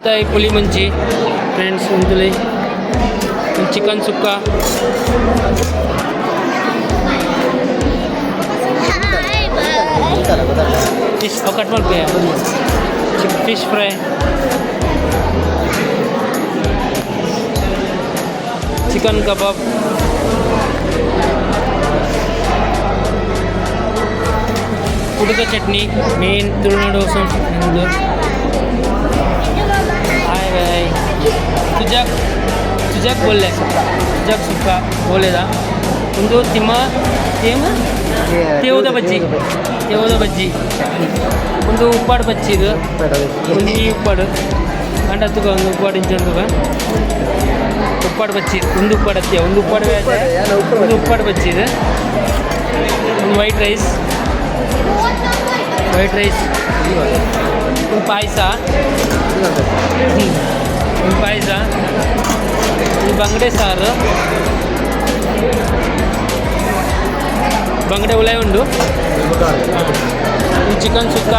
पुली मंची फ्रेंड्स उंदुली chicken sukka fish cut Malpe fish fry chicken कबाब उड़द चटनी मेन तुलनाडु हाय भाई तुझाक तुझाक बोले तुझाक सुक्का बोलेदा ಒಂದು ತಿಮ್ಮ ತೇವದ ಬಜ್ಜಿ ಒಂದು ಉಪ್ಪಾಡು ಬಜ್ಜಿ ಇದು ಒಂದು ಈ ಉಪ್ಪಾಡು ಅಂಡ ತುಗ ಒಂದು ಉಪ್ಪಾಡು ಇಂಚಂದುಗ ಉಪ್ಪಾಡು ಬಜ್ಜಿ ಒಂದು ಉಪ್ಪಾಡು ಹತ್ಯ ಒಂದು ಉಪ್ಪಾಡು ಒಂದು ಉಪ್ಪಾಡು ಬಜ್ಜಿ ಇದು ಒಂದು ವೈಟ್ ರೈಸ್ ಒಂದು ಪಾಯಸ ಒಂದು ಬಂಗಡೆ ಸಾರು ಬಂಗಡೆ ಉಲಾಯ್ ಉಂಡು ಚಿಕನ್ ಸುಕ್ಕ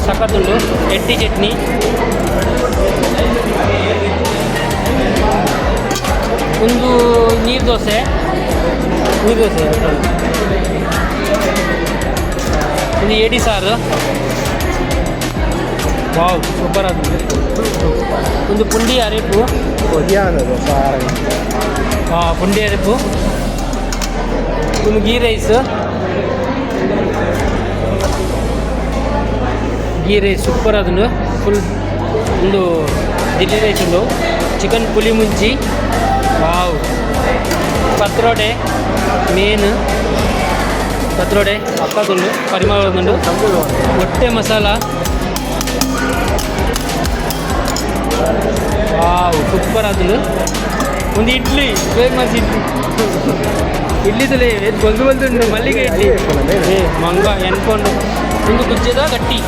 ಸಖತ್ತುಂಡು ಎಟ್ಟಿ ಚಟ್ನಿ ಒಂದು ನೀರು ದೋಸೆ ಒಂದು ಏಡಿ ಸಾರು ವಾವ್ ಸೂಪರ್ ಅದು ಒಂದು ಪುಂಡಿ ಅರೆಪು ಪುಂಡಿ ಅರೆಪು ಒಂದು ಗೀ ರೈಸ್ ಸೂಪರ್ ಅದನ್ನು ಫುಲ್ ಒಂದು ದಿಲ್ಲಿ ರೈಸ್ ಉಂಡು ಚಿಕನ್ ಪುಲಿ ಮುಂಚಿ ವಾವ್ ಪತ್ರೋಡೆ ಮೇನ್ ಪತ್ರೋಡೆ ಅಕ್ಕದುಂಡು ಪರಿಮಳ ಉಂಡು ಹೊಟ್ಟೆ ಮಸಾಲ ವಾವ್ ಸೂಪರ್ ಅದನ್ನು ಒಂದು ಇಡ್ಲಿ ಫೇಮಸ್ ಇಡ್ಲಿದಲ್ಲಿ ಬಲ್ದುಂಡು ಮಲ್ಲಿಗೆ ಇಡ್ಲಿ ಮಂಗ ಎನ್ಕೊಂಡು ಒಂದು ಗುಜ್ಜದ ಗಟ್ಟಿ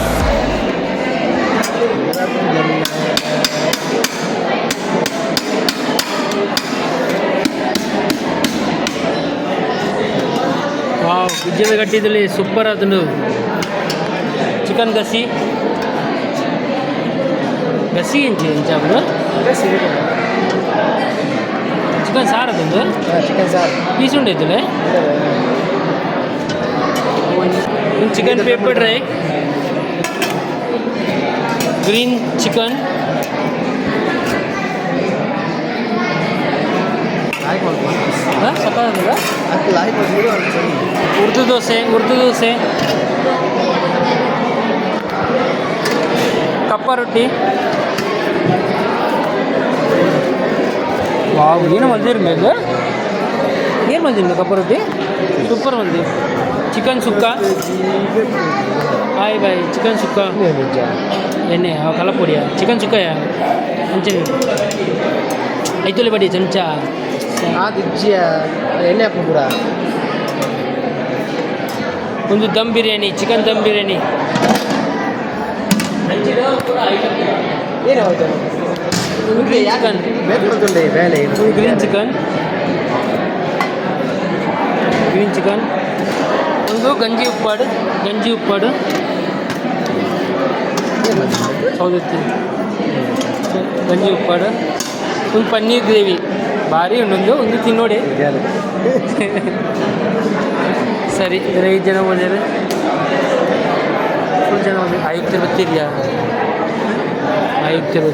ವಾವ್ ಗುಜ್ಜದ ಗಟ್ಟಿದಲ್ಲಿ ಸೂಪರ್ ಅದನ್ನು ಚಿಕನ್ ಗಸಿ ಎಂಚಾದ್ರು ಚಿಕನ್ ಸಾರು ಅದೊಂದು ಪೀಸ್ ಉಂಡೈತಲ್ಲ ಒಂದು chicken pepper dry green chicken ಸಕಾಲ ಉರ್ದು ದೋಸೆ ಕಪ್ಪ ರೊಟ್ಟಿ ವಾವ್ ಏನು ಮಂದಿರ್ಬೇಕು ಕಪ್ಪ ರೊಟ್ಟಿ ಸೂಪರ್ ಮಂದಿ ಚಿಕನ್ ಸುಕ್ಕ ಹಾಯ್ ಬಾಯ್ ಚಿಕನ್ ಸುಕ್ಕ ಎಣ್ಣೆ ಕಲಪುಡಿಯ ಚಿಕನ್ ಸುಕ್ಕಯ ಅಂಚೆ ಐತೊಲೆ ಬಡಿ ಚಮಚ ಎಣ್ಣೆ ಹಾಕುಡ ಒಂದು dum biryani chicken dum biryani green chicken ಒಂದು ಗಂಜಿ ಉಪ್ಪಾಡು ಸೌದತ್ತಿ ಗಂಜಿ ಉಪ್ಪಾಡು ಒಂದು ಪನ್ನೀರ್ ಗ್ರೇವಿ ಭಾರಿ ಒಂದು ತಿನ್ನೋಡಿ ಸರಿ 5 ಜನ ಬಂದಿದ್ದಾರೆ ಫುಲ್ ಜನ ಬಂದಿದ್ದಾರೆ ಆಯುಕ್ತರು ಬರ್ತಿದ್ಯಾ ಆಯುಕ್ತರು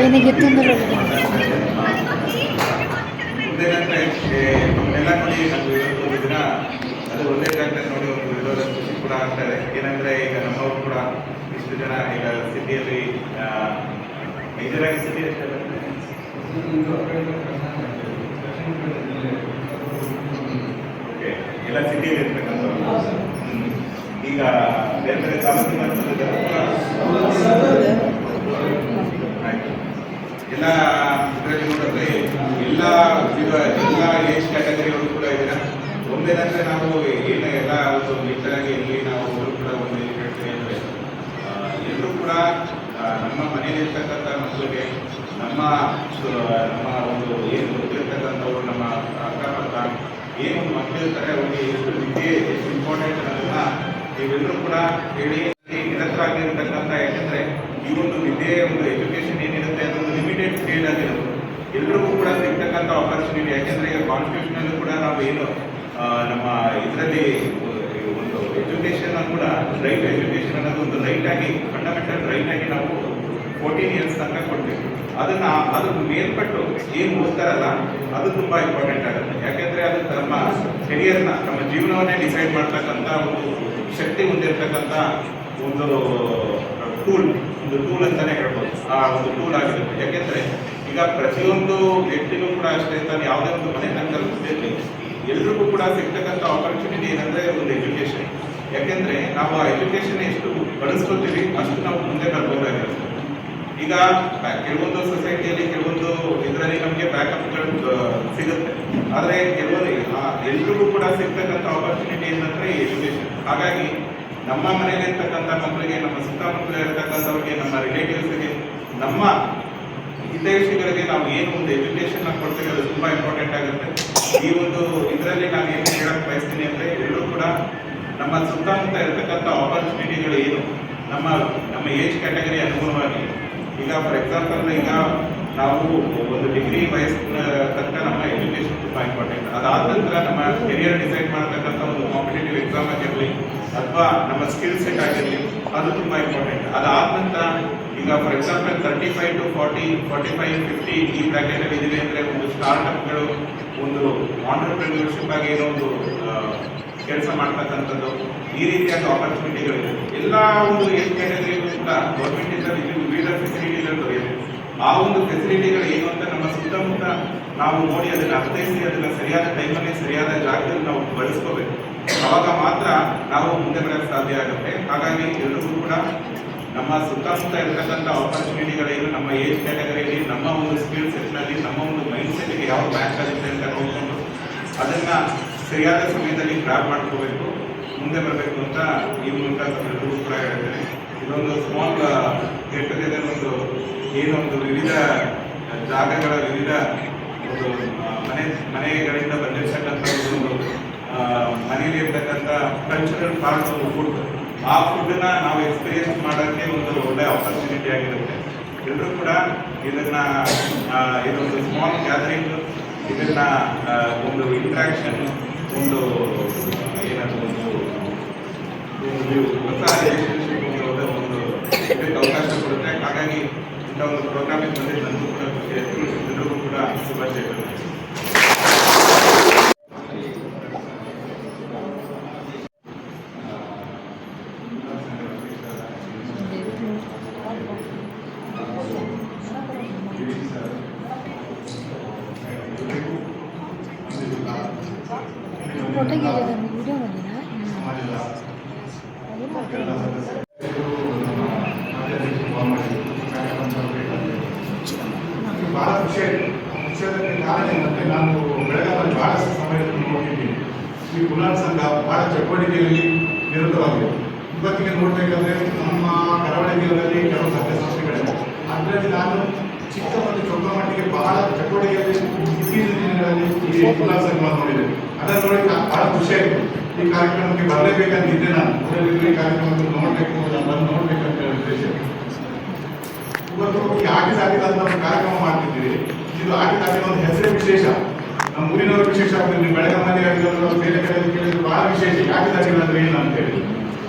ಏನಾಗಿತ್ತು ನಮ್ಮೆಲ್ಲ ನೋಡಿ ನಮ್ಗೆ ಒಂದು ದಿನ ಅದು ಒಳ್ಳೇದಾಗ್ತದೆ ನೋಡಿ, ಒಂದು ವಿರೋಧ ಖುಷಿ ಕೂಡ ಆಗ್ತದೆ. ಏನಂದ್ರೆ ಈಗ ನಮ್ಮವರು ಕೂಡ ಇಷ್ಟು ಜನ ಈಗ ಸಿಟಿಯಲ್ಲಿ ಮೇಜರಾಗಿ ಸಿಟಿ ಓಕೆ ಎಲ್ಲ ಸಿಟಿಯಲ್ಲಿ ಇರ್ತಕ್ಕಂಥವ್ರು. ಈಗ ಬೇರೆ ಬೇರೆ ತಾಲೂಕಿನ ಆಯ್ತು ಎಲ್ಲ ಇದರಲ್ಲಿ ನೋಡಿದ್ರೆ ಎಲ್ಲ ಎಲ್ಲ ಏಜ್ ಕ್ಯಾಟಗರಿಗಳು ಕೂಡ ಇದ್ದೀರಾ. ಒಂದೇನಂದ್ರೆ ನಾವು ಏನು ಎಲ್ಲ ಒಂದು ನಿಟ್ಟರಾಗಿ ಇಲ್ಲಿ ನಾವು ಕೂಡ ಒಂದು ಹೇಳ್ತೀವಿ ಅಂದರೆ ಎಲ್ಲರೂ ಕೂಡ ನಮ್ಮ ಮನೆಯಲ್ಲಿರ್ತಕ್ಕಂಥ ಮಕ್ಕಳಿಗೆ ನಮ್ಮ ಒಂದು ಏನು ಗೊತ್ತಿರ್ತಕ್ಕಂಥವ್ರು ನಮ್ಮ ಅಕ್ಕಪಕ್ಕ ಏನೊಂದು ಮಕ್ಕಳಿರ್ತಾರೆ ಅವ್ರಿಗೆ ಎಷ್ಟು ವಿದ್ಯೆ ಎಷ್ಟು ಇಂಪಾರ್ಟೆಂಟ್ ಅನ್ನೋದನ್ನ ನೀವೆಲ್ಲರೂ ಕೂಡ ಹೇಳಿ ನಿರತರಾಗಿರ್ತಕ್ಕಂಥ. ಯಾಕೆಂದರೆ ಈ ಒಂದು ವಿದ್ಯೆ ಒಂದು ಎಜುಕೇಷನ್ ಏನಿರುತ್ತೆ ಅದೊಂದು ಲಿಮಿಟೆಡ್ ಸ್ಟೇಜ್ ಆಗಿರುತ್ತೆ, ಎಲ್ರಿಗೂ ಕೂಡ ಸಿಗ್ತಕ್ಕಂಥ ಆಪರ್ಚುನಿಟಿ. ಯಾಕೆಂದರೆ ಈಗ ಕಾನ್ಸ್ಟಿಟ್ಯೂಷನಲ್ಲೂ ಕೂಡ ನಾವು ಏನು ನಮ್ಮ ಇದರಲ್ಲಿ ಒಂದು ಎಜುಕೇಷನ್ ಕೂಡ ರೈಟ್ ಎಜುಕೇಷನ್ ಅನ್ನೋದು ಒಂದು ರೈಟ್ ಆಗಿ ಫಂಡಮೆಂಟಲ್ ರೈಟ್ ಆಗಿ ನಾವು 14 ಇಯರ್ಸ್ ತನಕ ಕೊಡ್ತೀವಿ. ಅದು ಮೇಲ್ಪಟ್ಟು ಏನು ಓದ್ತಾರಲ್ಲ ಅದು ತುಂಬ ಇಂಪಾರ್ಟೆಂಟ್ ಆಗುತ್ತೆ. ಯಾಕೆಂದರೆ ಅದು ನಮ್ಮ ಕೆರಿಯರ್ನ ನಮ್ಮ ಜೀವನವನ್ನೇ ಡಿಸೈಡ್ ಮಾಡ್ತಕ್ಕಂಥ ಒಂದು ಶಕ್ತಿ ಹೊಂದಿರತಕ್ಕಂಥ ಒಂದು ಟೂಲ್ ಅಂತಲೇ ಹೇಳ್ಬೋದು. ಆ ಒಂದು ಟೂಲ್ ಆಗಿರುತ್ತೆ. ಯಾಕೆಂದರೆ ಈಗ ಪ್ರತಿಯೊಂದು ವ್ಯಕ್ತಿಗೂ ಕೂಡ ಅಷ್ಟೇ ತಾನು ಯಾವುದೇ ಒಂದು ಮನೆ ತನಕಲ್ಲಿ ಎಲ್ರಿಗೂ ಕೂಡ ಸಿಗ್ತಕ್ಕಂಥ ಆಪರ್ಚುನಿಟಿ ಏನಂದರೆ ಒಂದು ಎಜುಕೇಷನ್. ಯಾಕೆಂದರೆ ನಾವು ಆ ಎಜುಕೇಷನ್ ಎಷ್ಟು ಬಳಸ್ಕೊತೀವಿ ಅಷ್ಟು ನಾವು ಮುಂದೆ ಬರ್ಬೋದಾಗಿರುತ್ತೆ. ಈಗ ಕೆಲವೊಂದು ಸೊಸೈಟಿಯಲ್ಲಿ ಕೆಲವೊಂದು ಇದರಲ್ಲಿ ನಮಗೆ ಬ್ಯಾಕಪ್ಗಳು ಸಿಗುತ್ತೆ, ಆದರೆ ಕೆಲವೊಂದು ಎಲ್ರಿಗೂ ಕೂಡ ಸಿಗ್ತಕ್ಕಂಥ ಆಪರ್ಚುನಿಟಿ ಏನಂದರೆ ಎಜುಕೇಷನ್. ಹಾಗಾಗಿ ನಮ್ಮ ಮನೆಯಲ್ಲಿರ್ತಕ್ಕಂಥ ಮಕ್ಕಳಿಗೆ, ನಮ್ಮ ಸುತ್ತಮುತ್ತಲ ಇರತಕ್ಕಂಥವ್ರಿಗೆ, ನಮ್ಮ ರಿಲೇಟಿವ್ಸ್ಗೆ, ನಮ್ಮ ಹಿತೈಷಿಗಳಿಗೆ ನಾವು ಏನು ಒಂದು ಎಜುಕೇಷನ್ ಕೊಡ್ತೀವಿ ಅದು ತುಂಬ ಇಂಪಾರ್ಟೆಂಟ್ ಆಗುತ್ತೆ. ಈ ಒಂದು ಇದರಲ್ಲಿ ನಾನು ಏನು ಹೇಳಕ್ಕೆ ಬಯಸ್ತೀನಿ ಅಂದರೆ ಎಲ್ಲರೂ ಕೂಡ ನಮ್ಮ ಸುತ್ತಮುತ್ತ ಇರತಕ್ಕಂಥ ಆಪರ್ಚುನಿಟಿಗಳು ಏನು ನಮ್ಮ ಏಜ್ ಕ್ಯಾಟಗರಿ ಅನುಗುಣವಾಗಿ, ಈಗ ಫಾರ್ ಎಕ್ಸಾಂಪಲ್ ಈಗ ನಾವು ಒಂದು ಡಿಗ್ರಿ ವಯಸ್ಸಿನ ತನಕ ನಮ್ಮ ಎಜುಕೇಷನ್ ತುಂಬ ಇಂಪಾರ್ಟೆಂಟ್. ಅದಾದ ನಂತರ ನಮ್ಮ ಕೆರಿಯರ್ ಡಿಸೈಡ್ ಮಾಡತಕ್ಕಂಥ ಒಂದು ಕಾಂಪಿಟೇಟಿವ್ ಎಕ್ಸಾಮ್ ಆಗಿರಲಿ ಅಥವಾ ನಮ್ಮ ಸ್ಕಿಲ್ ಸೆಟ್ ಆಗಿರಲಿ ಅದು ತುಂಬ ಇಂಪಾರ್ಟೆಂಟ್. ಅದಾದ ನಂತರ ಈಗ ಫಾರ್ ಎಕ್ಸಾಂಪಲ್ 35 to 40, 45, 50 ಈ ಬ್ರ್ಯಾಕೆಟಲ್ಲಿ ಇದಿದೆ ಅಂದರೆ ಒಂದು ಸ್ಟಾರ್ಟಪ್ಗಳು, ಒಂದು ಆಂಟ್ರಪ್ರೆನ್ಯೂರ್ಶಿಪ್ ಆಗಿ ಏನೋ ಒಂದು ಕೆಲಸ ಮಾಡ್ತಕ್ಕಂಥದ್ದು, ಈ ರೀತಿಯಾದ ಆಪರ್ಚುನಿಟಿಗಳಿದೆ. ಎಲ್ಲ ಒಂದು ಏಜ್ ಕ್ಯಾಟಗರಿಗೂ ಕೂಡ ಗೌರ್ಮೆಂಟಿಂದ ವಿವಿಧ ಫೆಸಿಲಿಟಿಗಳು ದೊರೆಯುತ್ತೆ. ಆ ಒಂದು ಫೆಸಿಲಿಟಿಗಳು ಏನು ಅಂತ ನಮ್ಮ ಸುತ್ತಮುತ್ತ ನಾವು ನೋಡಿ ಅದನ್ನು ಅರ್ಥೈಸಿ ಅದನ್ನು ಸರಿಯಾದ ಟೈಮಲ್ಲಿ ಸರಿಯಾದ ಜಾಗದಲ್ಲಿ ನಾವು ಬಳಸ್ಕೋಬೇಕು. ಆವಾಗ ಮಾತ್ರ ನಾವು ಮುಂದೆ ಬರೋಕ್ಕೆ ಸಾಧ್ಯ ಆಗುತ್ತೆ. ಹಾಗಾಗಿ ಎಲ್ಲರಿಗೂ ಕೂಡ ನಮ್ಮ ಸುತ್ತಮುತ್ತ ಇರತಕ್ಕಂಥ ಆಪರ್ಚುನಿಟಿಗಳೇನು ನಮ್ಮ ಏಜ್ ಕ್ಯಾಟಗರಿಯಲ್ಲಿ ನಮ್ಮ ಒಂದು ಸ್ಕಿಲ್ ಸೆಟ್ನಲ್ಲಿ ನಮ್ಮ ಒಂದು ಮೈಂಡ್ ಸೆಟ್ಗೆ ಯಾವ ಮ್ಯಾಚ್ ಆಗುತ್ತೆ ಅಂತ ನೋಡಿಕೊಂಡು ಅದನ್ನು ಸರಿಯಾದ ಸಮಯದಲ್ಲಿ ಗ್ರಾಪ್ ಮಾಡ್ಕೋಬೇಕು, ಮುಂದೆ ಬರಬೇಕು ಅಂತ ಈ ಮೂಲಕ ತಮ್ಮೆಲ್ಲರಿಗೂ ಕೂಡ ಹೇಳ್ತೇನೆ. ಇದೊಂದು ಸ್ಮಾಲ್ ಗೆಟ್ ಟುಗೆದರ್, ಒಂದು ಏನೊಂದು ವಿವಿಧ ಜಾಗಗಳ ವಿವಿಧ ಒಂದು ಮನೆಗಳಿಂದ ಬಂದಿರ್ತಕ್ಕಂಥ ಒಂದು ಮನೆಯಲ್ಲಿ ಇರ್ತಕ್ಕಂಥ ಕಲ್ಚರಲ್ ಪಾರ್ಟ್ ಆಫ್ ಫುಡ್, ಆ ಫುಡ್ನ ನಾವು ಎಕ್ಸ್ಪೀರಿಯನ್ಸ್ ಮಾಡೋಕ್ಕೆ ಒಂದು ಒಳ್ಳೆಯ ಆಪರ್ಚುನಿಟಿ ಆಗಿರುತ್ತೆ. ಎಲ್ಲರೂ ಕೂಡ ಇದೊಂದು ಸ್ಮಾಲ್ ಗ್ಯಾದರಿಂಗ್, ಇದನ್ನ ಒಂದು ಇಂಟ್ರಾಕ್ಷನ್, ಒಂದು ಏನಾದರೂ ಒಂದು ಹೊಸ ರಿಲೇಷನ್ಶಿಪ್ ಒಂದು ಇದಕ್ಕೆ ಅವಕಾಶ ಕೊಡುತ್ತೆ. ಹಾಗಾಗಿ ಇಂಥ ಒಂದು ಪ್ರೋಗ್ರಾಮಿಗೆ ಬಂದಿದ್ದು ನನಗೂ ಕೂಡ ಖುಷಿ ಆಯಿತು. ಎಲ್ಲರಿಗೂ ಕೂಡ ಶುಭಾಶಯಗಳು. ಭಾಳ ಖುಷಿಯಾಗಿ ಕಾರಣ ಏನಂದರೆ ನಾನು ಬೆಳಗಾವಿಯಲ್ಲಿ ಭಾಳಷ್ಟು ಸಮಯದಲ್ಲಿ ನೋಡಿದ್ದೀನಿ. ಈ ಬುನಾನ್ ಸಂಘ ಭಾಳ ಚಟುವಟಿಕೆಯಲ್ಲಿ ನಿರತವಾಗಿದೆ. ಇವತ್ತಿಗೆ ನೋಡಬೇಕಾದ್ರೆ ನಮ್ಮ ಕರಾವಳಿಯಲ್ಲಿ ಕೆಲವು ಸಂಘ ಸಂಸ್ಥೆಗಳಿವೆ. ಅದರಲ್ಲಿ ನಾನು ಚಿಕ್ಕ ಮತ್ತು ಚೊಕ್ಕ ಮಟ್ಟಿಗೆ ಬಹಳ ಚಟುವಟಿಕೆಯಲ್ಲಿ ಇತ್ತೀಚಿನ ದಿನಗಳಲ್ಲಿ ಈ ಬುನಾನ್ ಸಂಘ ನೋಡಿದ್ದೇನೆ. ಅದನ್ನು ನೋಡಿ ಬಹಳ ಖುಷಿ ಆಯಿತು. ಈ ಕಾರ್ಯಕ್ರಮಕ್ಕೆ ಬರಲೇಬೇಕಂತ ಇದ್ದೆ ನಾನು, ಊರಲ್ಲಿದ್ದು ಈ ಕಾರ್ಯಕ್ರಮಕ್ಕೆ ನೋಡಬೇಕು, ಬಂದು ನೋಡ್ಬೇಕಂತ ಹೇಳಿ ಉದ್ದೇಶ. ಇವತ್ತು ಈ ಆಟಿ ದಾಟಿದ ಅಂತ ಒಂದು ಕಾರ್ಯಕ್ರಮ ಮಾಡ್ತಿದ್ದೀವಿ. ಇದು ಆಟಿ ದಾಟಿದ ಒಂದು ಹೆಸರೇ ವಿಶೇಷ, ನಮ್ಮ ಊರಿನವರು ವಿಶೇಷ ಆಗ್ತದೆ. ಬೆಳಗಮ್ಮನೆ ಆಗಿರೋದು ಬೇರೆ ಕಡೆ ಕೇಳಿದ್ರು ಬಹಳ ವಿಶೇಷ. ಆಟಿ ದಾಟಿದ ಅಂದ್ರೆ ಏನು ಅಂತೇಳಿ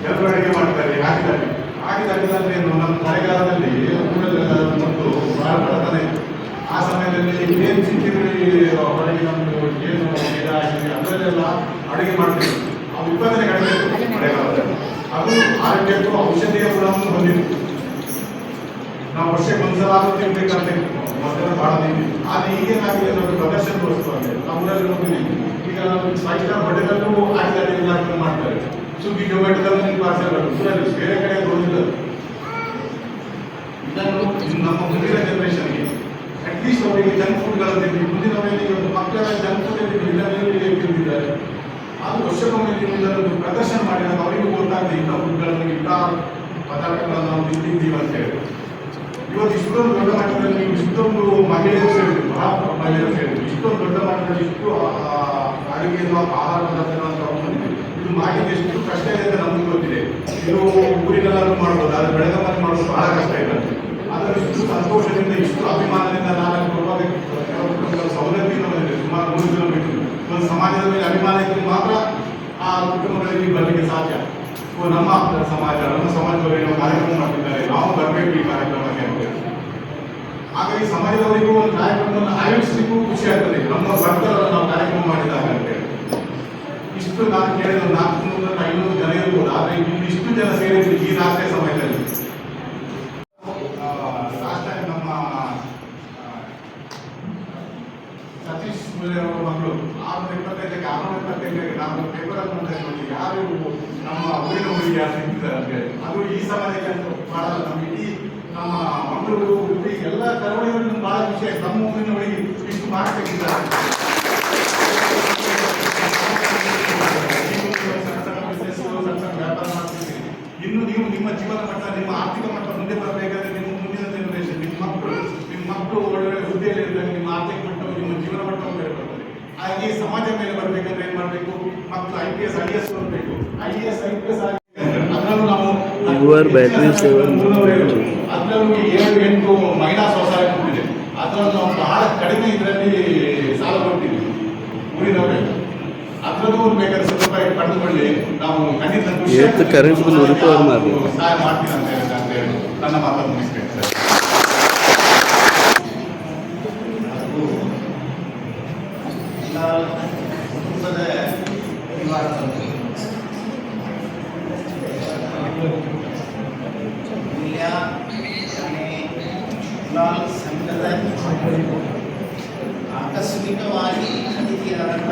ಎಲ್ಲರೂ ಅಡುಗೆ ಮಾಡ್ತಾರೆ. ಆಟಿ ದಾಟಿದ ಅಂದ್ರೆ ಏನು, ನಮ್ಮ ಮಳೆಗಾಲದಲ್ಲಿ ಊರಲ್ಲಿ ಮತ್ತು ಬಹಳ ಬಡತನ ಇತ್ತು. ಆ ಸಮಯದಲ್ಲಿ ಏನು ಸಿಕ್ಕಿದ್ರು ಹೊರಗೆ ನಮ್ಮದು ಏನು ಗಿಡ ಆಗಿದೆ ಅದರಲ್ಲೆಲ್ಲ ಅಡುಗೆ ಮಾಡ್ತೀವಿ. ಅದು ಉತ್ಪಾದನೆ ಕಡಿಮೆ ಇತ್ತು ಮಳೆಗಾಲದಲ್ಲಿ. ಅದು ಆರೋಗ್ಯಕ್ಕೂ ಔಷಧೀಯ ಗುಣವನ್ನು ಹೊಂದಿತ್ತು. ನಾವು ವರ್ಷಕ್ಕೆ ಒಂದ್ಸಲ ತಿನ್ಬೇಕಂತ ಮೊದಲ ಬಹಳ ತಿಂದಿತ್ತು. ಆದರೆ ಈಗೇನಾಗಿದೆ ನಮಗೆ ಪ್ರದರ್ಶನ ತೋರಿಸ್ತಾರೆ. ನಾವು ಊರಲ್ಲಿ ನೋಡ್ತೀವಿ, ಈಗ ನಾವು 5 ಸ್ಟಾರ್ ಹೋಟೆಲಲ್ಲೂ ಆಟಿದಾಟಿ ಮಾಡ್ತಾರೆ. ಸ್ವಿಗ್ಗಿ ಜೊಮ್ಯಾಟೊದಲ್ಲಿ ನಿಮ್ಮ ಪಾರ್ಸಲ್ ಊರಲ್ಲಿ ಬೇರೆ ಕಡೆ ಬರುವುದಿಲ್ಲ. ಇದನ್ನು ನಮ್ಮ ಮುಂದಿನ ಜನರೇಷನ್ಗೆ ಅಟ್ಲೀಸ್ಟ್ ಅವರಿಗೆ ಜಂಕ್ ಫುಡ್ಗಳನ್ನು ತಿಂದು ಮುಂದಿನವರಿಗೆ ಒಂದು ಮಕ್ಕಳ ಜಂಕ್ ಫುಡ್ ತಿಂದಿದ್ದಾರೆ. ಅದು ವರ್ಷಕ್ಕೊಮ್ಮೆ ನೀವು ಇದನ್ನು ಪ್ರದರ್ಶನ ಮಾಡಿದಾಗ ಅವರಿಗೂ ಗೊತ್ತಾಗ್ತದೆ ಇಂಥ ಫುಡ್ಗಳನ್ನು ಇಂಥ ಪದಾರ್ಥಗಳನ್ನು ನಾವು ತಿಂದಿದ್ದೀವಿ ಅಂತ ಹೇಳಿ. ಇವತ್ತು ಇಷ್ಟೊಂದು ದೊಡ್ಡ ಮಟ್ಟದಲ್ಲಿ ನೀವು ಇಷ್ಟೊಂದು ಮಹಿಳೆಯರು ಸೇರಿದ್ರು, ಬಹಳ ಮಹಿಳೆಯರು ಸೇರಿದ್ರು. ಇಷ್ಟೊಂದು ದೊಡ್ಡ ಮಟ್ಟದಲ್ಲಿ ಇಷ್ಟು ಅಡುಗೆಯನ್ನು ಆಹಾರ ಪದಾರ್ಥಗಳನ್ನು ತಗೊಂಡು ಇದು ಮಾಡಿದ್ದು ಎಷ್ಟು ಕಷ್ಟ ಇದೆ ಅಂತ ನಮಗೂ ಗೊತ್ತಿದೆ. ಇದು ಊರಿನೆಲ್ಲರೂ ಮಾಡ್ಬೋದು, ಆದರೆ ಬೆಳಗಮ್ಮಲ್ಲಿ ಮಾಡೋದು ಬಹಳ ಕಷ್ಟ ಇದೆ. ಆದರೆ ಇಷ್ಟು ಸಂತೋಷದಿಂದ ಇಷ್ಟು ಅಭಿಮಾನದಿಂದ ನಾನು ಸೌಲಭ್ಯ ಬಂದಿದೆ. ಸುಮಾರು 3 ಕಿಲೋಮೀಟರ್ ಒಂದು ಸಮಾಜದ ಮೇಲೆ ಅಭಿಮಾನ ಇದ್ದರೆ ಮಾತ್ರ ಆ ಕುಟುಂಬಗಳಲ್ಲಿ ಬರಲಿಕ್ಕೆ ಸಾಧ್ಯ. ನಮ್ಮ ಸಮಾಜದವರು ಏನೋ ಕಾರ್ಯಕ್ರಮ ಮಾಡ್ತಿದ್ದಾರೆ, ನಾವು ಬರಬೇಕು ಈ ಕಾರ್ಯಕ್ರಮಕ್ಕೆ ಅಂತ. ಹಾಗಾಗಿ ಸಮಾಜದವರಿಗೂ ಒಂದು ಕಾರ್ಯಕ್ರಮವನ್ನು ಆಯೋಜಿಸಲಿಕ್ಕೂ ಖುಷಿ ಆಗ್ತದೆ. ನಮ್ಮ ಭಕ್ತರನ್ನು ನಾವು ಕಾರ್ಯಕ್ರಮ ಮಾಡಿದಾಗ ಅಂತೇಳಿ ಇಷ್ಟು ನಾನು ಕೇಳಿದ 400-500 ಜನ ಇರ್ಬೋದು. ಆದರೆ ಇಲ್ಲಿ ಇಷ್ಟು ಜನ ಸೇರಿದ್ರು ಈ ರಾತ್ರಿ ಸಮಯದಲ್ಲಿ. ಲಾಸ್ಟ್ ಟೈಮ್ ನಮ್ಮ ಸತೀಶ್ ಅವರ ಮಕ್ಕಳು 625ಕ್ಕೆ 625ಕ್ಕೆ ನಾವು ಪೇಪರಲ್ಲಿ ನೋಡಿ ಯಾರು ನಮ್ಮ ಊರಿನ ಊರಿಗೆ ಯಾರು ಸಿಗ್ತಿದ್ದಾರೆ ಅಂತ ಹೇಳಿ. ಅದು ಈ ಸಮಾಜಕ್ಕೆ ಅಂತ ಬಹಳ ನಮ್ಮ ಇಡೀ ನಮ್ಮ ಮಂಗಳೂರು ಉಡುಪಿ ಎಲ್ಲ ಕರಾವಳಿಯವರಿಗೆ ಬಹಳ ಖುಷಿ ಆಯ್ತು. ನಮ್ಮ ಊರಿನವರಿಗೆ ಇಷ್ಟು ಮಾಡಬೇಕಿದ್ದಾರೆ. ಸಣ್ಣ ವ್ಯಾಪಾರ ಮಾಡ್ತಿದ್ದೀರಿ. ಇನ್ನು ನೀವು ನಿಮ್ಮ ಜೀವನ ಮಟ್ಟ, ನಿಮ್ಮ ಆರ್ಥಿಕ ಮಟ್ಟ ಮುಂದೆ ಬರಬೇಕಾದ್ರೆ ನಿಮ್ಮ ಮುಂದಿನ ಜನರೇಷನ್, ನಿಮ್ಮ ಮಕ್ಕಳು ಒಳ್ಳೆ ಹುದ್ದೆಯಲ್ಲಿ ಇರ್ತಾರೆ. ನಿಮ್ಮ ಆರ್ಥಿಕ ಮಟ್ಟವು, ನಿಮ್ಮ ಜೀವನ ಮಟ್ಟವು ಬೇರೆ ಬರ್ತದೆ. ಹಾಗೆ ಸಮಾಜ ಮೇಲೆ ಬರಬೇಕಂದ್ರೆ ಏನು ಮಾಡಬೇಕು? ಮಕ್ಕಳು IPS IAS ಬರಬೇಕು. IAS IPS ಅದರಲ್ಲೂ ನಾವು ಅದರಲ್ಲೂ 7-8 ಮಹಿಳಾ ಸ್ವಸಹಾಯ ಗುಂಪಿದೆ. ಅದರಲ್ಲೂ ನಾವು ಬಹಳ ಕಡಿಮೆ ಇದರಲ್ಲಿ ಸಾಲ ಕೊಡ್ತೀವಿ ಊರಿನವರೇ. ಅದರಲ್ಲೂ ಬೇಕಾದ್ರೆ ಸ್ವಲ್ಪ ಪಡೆದುಕೊಳ್ಳಿ, ನಾವು ಖಂಡಿತ ಸಹಾಯ ಮಾಡ್ತೀನಿ ಅಂತ ಹೇಳಿ ನನ್ನ ಮಾತನ್ನು ಮುಗಿಸ್ಬೇಕು ಸರ್. ಸಂಘದ ಆಕಸ್ಮಿಕವಾಗಿ ಅತಿಥಿಯಾದಂಥ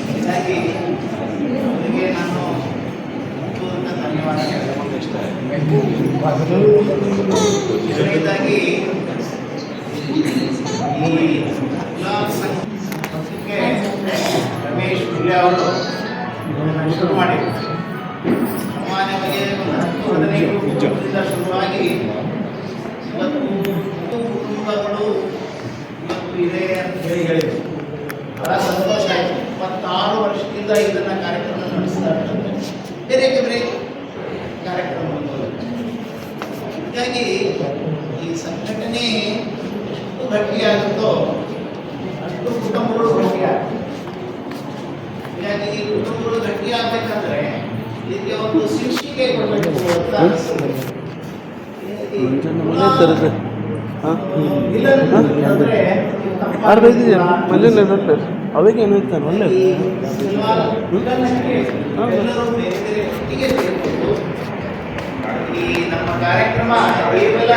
ಹೀಗಾಗಿ ಅವರಿಗೆ ನಾನು ಪೂರ್ವಕ ಧನ್ಯವಾದ ಎರಡನೇದಾಗಿ ಈ ಸಂಘಕ್ಕೆ ರಮೇಶ್ ಹುಲ್ಲೆ ಅವರು ಶುರು ಮಾಡಿದರು. ಸಾಮಾನ್ಯವಾಗಿ 10-15 ವರ್ಷದಿಂದ ಶುರುವಾಗಿ ಇವತ್ತು ಕುಟುಂಬಗಳು ಇವತ್ತು ಇದೆ ಅಂತ ಹೇಳಿದರು. ಬಹಳ ಸಂತೋಷ ಆಯಿತು. 26 ವರ್ಷದಿಂದ ಇದನ್ನು ಕಾರ್ಯಕ್ರಮ ನಡೆಸ್ತಾ ಇರ್ತದೆ. ಬೇರೆ ಕಾರ್ಯಕ್ರಮಗಳು ಹೀಗಾಗಿ ಈ ಸಂಘಟನೆ ಎಷ್ಟು ಗಟ್ಟಿಯಾಗುತ್ತೋ ಅಷ್ಟು ಕುಟುಂಬಗಳು ಗಟ್ಟಿಯಾಗುತ್ತೆ. ಹೀಗಾಗಿ ಈ ಕುಟುಂಬಗಳು ಗಟ್ಟಿಯಾಗಬೇಕಂದ್ರೆ ಇದಕ್ಕೆ ಒಂದು ಶೀರ್ಷಿಕೆ ಕೊಡಬೇಕು ಅಂತ ಅನಿಸ್ತದೆ. ಅವಾಗ ಏನು ಹೇಳ್ತಾನೆ ಒಳ್ಳೆ ಈ ನಮ್ಮ ಕಾರ್ಯಕ್ರಮ ಕೇವಲ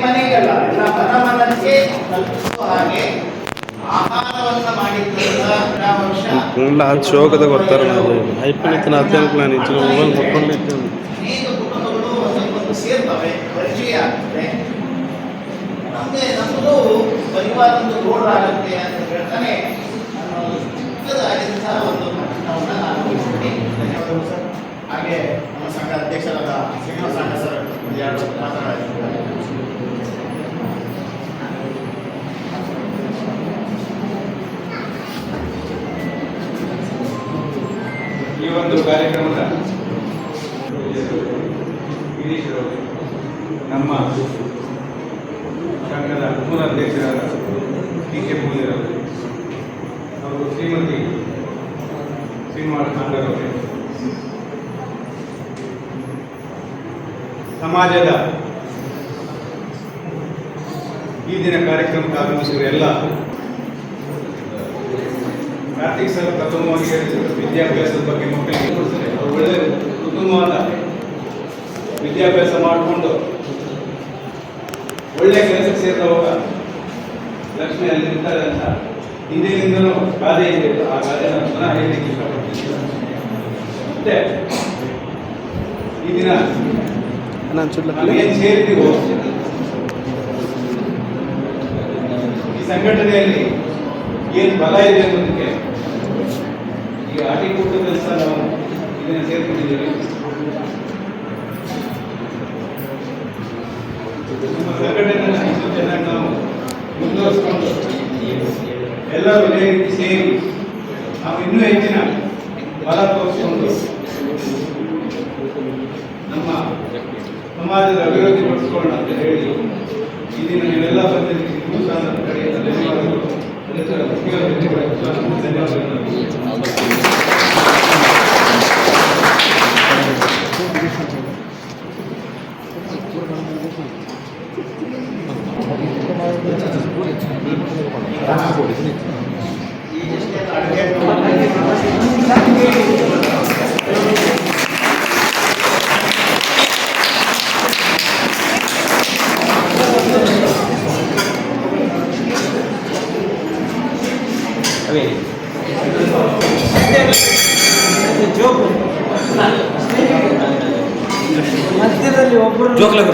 ಮನೆಗೆಲ್ಲ ಎಲ್ಲ ಮನಕ್ಕೆ ತಲುಪಿಸುವ ಹಾಗೆ ಆಹಾರವನ್ನು ಮಾಡಿದ್ದ ವರ್ಷ ಶೋಕದ ಗೊತ್ತಾರ ಐಪಣಿನ ಪ್ಲಾನ್ ಇತ್ತು ಮುಟ್ಕೊಂಡಿತ್ತು. ಅನೇಕ ಕುಟುಂಬಗಳು ಒಂದಕ್ಕೊಂದು ಸೇರ್ತವೆ, ಪರಿಚಯ ಆಗ್ತದೆ. ನಮ್ಮದು ಪರಿವಾರ ಒಂದು ಗೋಡಾಗುತ್ತೆ ಅಂತ ಹೇಳ್ತಾನೆ ನಾನು ಚಿಕ್ಕದಾದಂಥ ಒಂದು ಪ್ರಶ್ನವನ್ನು ನಾನು ಧನ್ಯವಾದಗಳು ಸರ್. ಹಾಗೆ ನಮ್ಮ ಸಂಘ ಅಧ್ಯಕ್ಷರಾದ ಶ್ರೀನಿವಾಸ ಸರ್ 2 ಮಾತನಾಡಿದ್ದಾರೆ. ಒಂದು ಕಾರ್ಯಕ್ರಮದ ಗಿರೀಶ್ರವರು, ನಮ್ಮ ಸಂಘದ ಮೂಲ ಅಧ್ಯಕ್ಷರಾದ ಕೆ ಮೂಲ್ಯರವರು, ಅವರು ಶ್ರೀಮತಿ ಶ್ರೀನಿವಾಸ ನಾಗರವರೇ, ಸಮಾಜದ ಈ ದಿನ ಕಾರ್ಯಕ್ರಮಕ್ಕೆ ಆಗಮಿಸಿರುವ ಎಲ್ಲ ಕಾರ್ತಿಕ್ ಸರ್ ಪ್ರಥಮವಾಗಿ ವಿದ್ಯಾಭ್ಯಾಸದ ಬಗ್ಗೆ ಮಕ್ಕಳಿಗೆ ಅವರು ಒಳ್ಳೆ ಉತ್ತಮವಾದ ವಿದ್ಯಾಭ್ಯಾಸ ಮಾಡಿಕೊಂಡು ಒಳ್ಳೆ ಕೆಲಸಕ್ಕೆ ಸೇರಿದವಾಗ ಲಕ್ಷ್ಮಿ ಅಲ್ಲಿ ನಿಂತಾರೆ ಅಂತ ಹಿಂದಿನಿಂದಲೂ ಗಾದೆ ಇದೆ. ಆ ಗಾದೆನ ಪುನಃ ಹೇಳಲಿಕ್ಕೆ ಇಷ್ಟಪಡ್ತೀನಿ. ಮತ್ತೆ ಈ ದಿನ ನಾವೇನು ಸೇರಿದ್ದೀವೋ ಈ ಸಂಘಟನೆಯಲ್ಲಿ ಏನು ಬಲ ಇದೆ ಅನ್ನೋದಕ್ಕೆ ಈಗ ಆಟಿಕೂಟದಲ್ಲಿ ಸಹ ನಾವು ಇದನ್ನು ಸೇರ್ಕೊಂಡಿದ್ದೀವಿ. ನಮ್ಮ ಸಂಘಟನೆಯನ್ನು ಇನ್ನೂ ಚೆನ್ನಾಗಿ ನಾವು ಮುಂದುವರಿಸಿಕೊಂಡು ಎಲ್ಲರೂ ಇದೇ ರೀತಿ ಸೇರಿ ನಾವು ಇನ್ನೂ ಹೆಚ್ಚಿನ ಬಲ ತೋರಿಸಿಕೊಂಡು ನಮ್ಮ ಸಮಾಜದ ಅಭಿವೃದ್ಧಿ ಪಡಿಸಿಕೊಳ್ಳೋಣ ಅಂತ ಹೇಳಿ ಈ ದಿನ ನೀವೆಲ್ಲ ಬಂದಿದ್ದಕ್ಕೆ ಇನ್ನೂ ಸಹ ನನ್ನ ಕಡೆಯಿಂದ ಧನ್ಯವಾದಗಳು. ಮಧ್ಯದಲ್ಲಿ ಒಬ್ಬರು ಜೋಕ್ಲೆ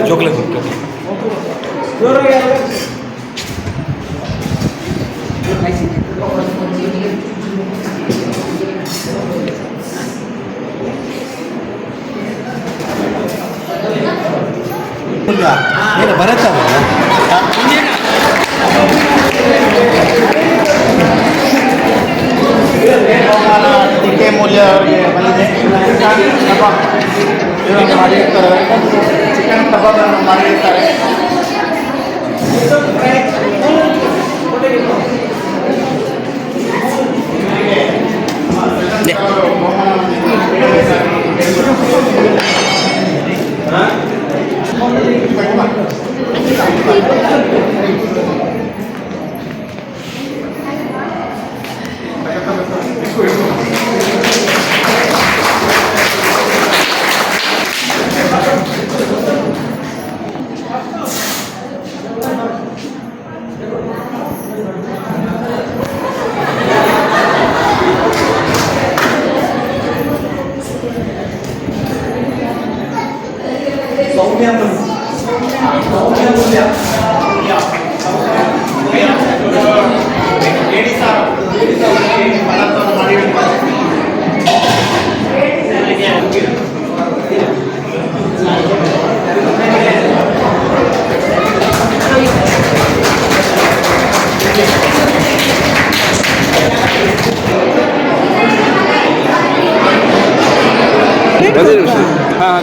ಬರತ್ತಲ್ಲ ಕೆ ಮೂಲ್ಯ ಅವರಿಗೆ ಬಂದಿದೆ. ಮಾಡಿರ್ತಾರೆ, ಚಿಕನ್ ಕಬಾಬನ್ನು ಮಾಡಿರ್ತಾರೆ.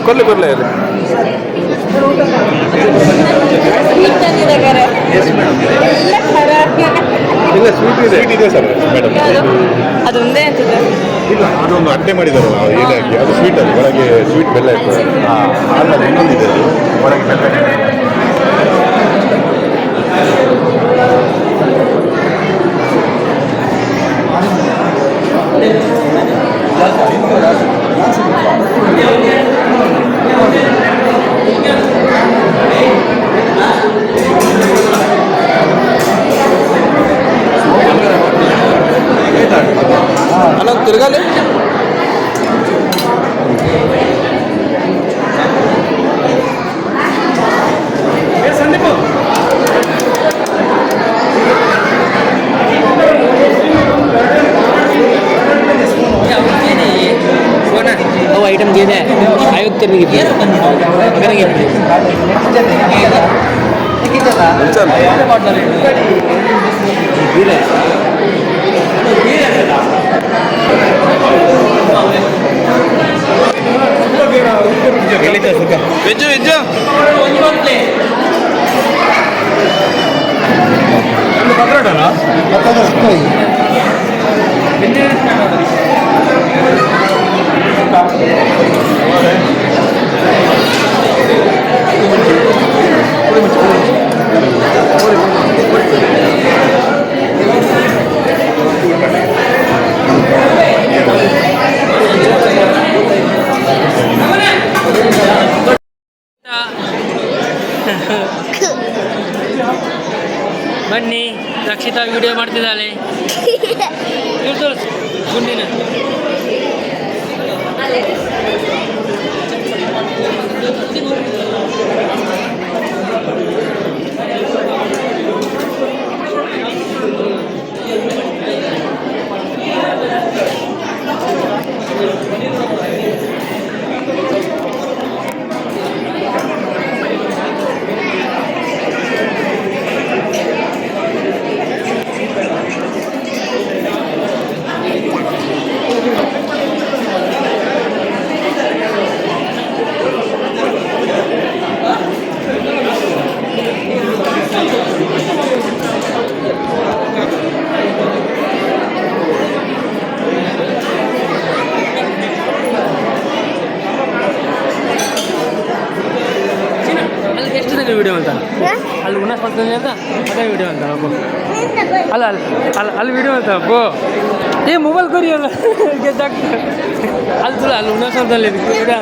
ಕೊಡ್ಲಿ ಕೊಡ್ಲಿ ಇಲ್ಲ ಸ್ವೀಟ್ ಇದೆ ಸರ್ ಮೇಡಮ್. ಅದೊಂದೇ ಅನ್ಸುತ್ತೆ. ಇಲ್ಲ ಅದೊಂದು ಅಡ್ಡೆ ಮಾಡಿದಾರಲ್ಲ ಏನಾಗಿ ಅದು ಸ್ವೀಟ್ ಅದು ಒಳಗೆ ಸ್ವೀಟ್ ಬೆಲ್ಲ ಇರ್ತದೆ. ಆಮೇಲೆ ಇನ್ನೊಂದಿದೆ ಒಳಗೆ ಬೆಲ್ಲ. అలా తిరగాలి. ಐಟಮ್ ಇದೆ 50 ರೂಪಾಯಿ ಬನ್ನಿ, ರಕ್ಷಿತಾ ವಿಡಿಯೋ ಮಾಡ್ತಿದ್ದಾಳೆ. ಇವ್ರು ತೋರಿಸು ಗುಂಡಿನ. ವಿಡಿಯೋ ಅಂತ ಅಲ್ಲಿ ಉನ್ನ ಸ್ಪರ್ಧೆ ಅಂತ ಅದೇ ವಿಡಿಯೋ ಅಂತ ಅಲ್ಲಿ ವಿಡಿಯೋ ಅಂತ ಅಪ್ಪು ಏ ಮೊಬೈಲ್ ಕೊರಿ ಅಲ್ಲ ಅಲ್ಲಿ ಉನ್ನ ಸ್ಪರ್ಧೆಯಲ್ಲಿ ವಿಡಿಯೋ.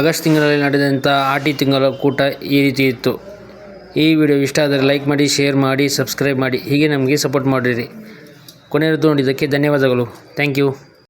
ಆಗಸ್ಟ್ ತಿಂಗಳಲ್ಲಿ ನಡೆದಂಥ ಆಟಿ ತಿಂಗಳ ಕೂಟ ಈ ರೀತಿ ಇತ್ತು. ಈ ವಿಡಿಯೋ ಇಷ್ಟ ಆದರೆ ಲೈಕ್ ಮಾಡಿ, ಶೇರ್ ಮಾಡಿ, ಸಬ್ಸ್ಕ್ರೈಬ್ ಮಾಡಿ. ಹೀಗೆ ನಮಗೆ ಸಪೋರ್ಟ್ ಮಾಡಿರಿ. ಕೊನೆಯವರೆಗೂ ನೋಡಿದ್ದಕ್ಕೆ ಧನ್ಯವಾದಗಳು. Thank you.